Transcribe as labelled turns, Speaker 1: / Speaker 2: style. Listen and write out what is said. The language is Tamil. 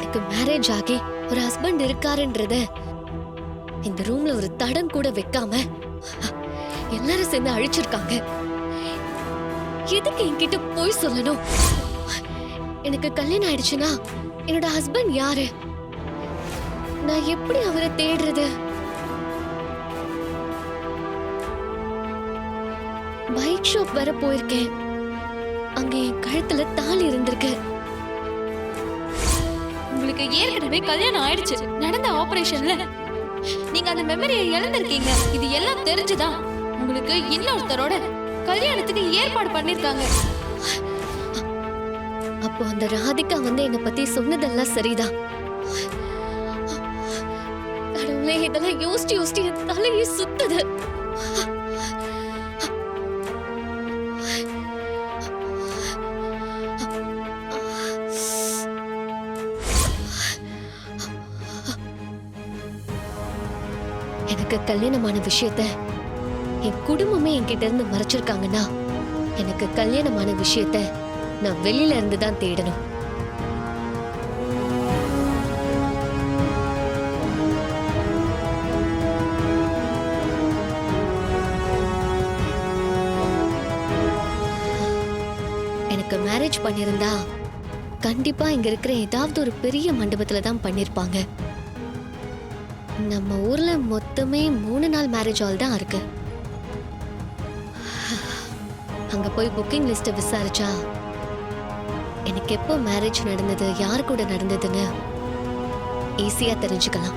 Speaker 1: எனக்கு மேரேஜ் ஆகி ஒரு ஹஸ்பண்ட் இருக்காருன்றத இந்த ரூம்ல ஒரு தடம் கூட வைக்காம எல்லாரும் சேர்ந்து அழிச்சிருக்காங்க. எதுக்கு என்கிட்ட போய் சொல்லணும்? எனக்கு கல்யாணம் ஆயிடுச்சுன்னா என்னோட ஹஸ்பண்ட் யாரு? நான் எப்படி அவரை தேடுறது? பைக் ஷாப் வர போயிருக்கேன். அங்க என் கழுத்துல தாலி இருந்திருக்கு.
Speaker 2: உங்களுக்கு ஏற்கனவே கல்யாணம் ஆயிடுச்சு. நடந்த ஆபரேஷன்ல நீங்க அந்த மெமரியை இழந்திருக்கீங்க. இது எல்லாம் தெரிஞ்சுதான் உங்களுக்கு இன்னொருத்தரோட கல்யாணத்துக்கு ஏற்பாடு பண்ணிருக்காங்க.
Speaker 1: அப்போ அந்த ராதிகா வந்து என்னை பத்தி சொன்னதெல்லாம் சரிதான். கடவுளே, இதெல்லாம் யோசிச்சு என் தலையே சுத்துது. எனக்கு கல்யாணமான விஷயத்த என் குடும்பமே என்கிட்ட இருந்து மறைச்சிருக்காங்கன்னா எனக்கு கல்யாணமான விஷயத்த நான் வெளியில இருந்து தான் தேடணும். எனக்கு மேரேஜ் பண்ணிருந்தா கண்டிப்பா இங்க இருக்கிற ஏதாவது ஒரு பெரிய மண்டபத்துல தான் பண்ணிருப்பாங்க. நம்ம ஊர்ல மொத்தமே 3 நாள் மேரேஜ் ஹால் தான் இருக்கு. அங்க போய் புக்கிங் லிஸ்ட விசாரிச்சா எனக்கு எப்போ மேரேஜ் நடந்தது, யார் கூட நடந்ததுன்னு ஈஸியா தெரிஞ்சுக்கலாம்.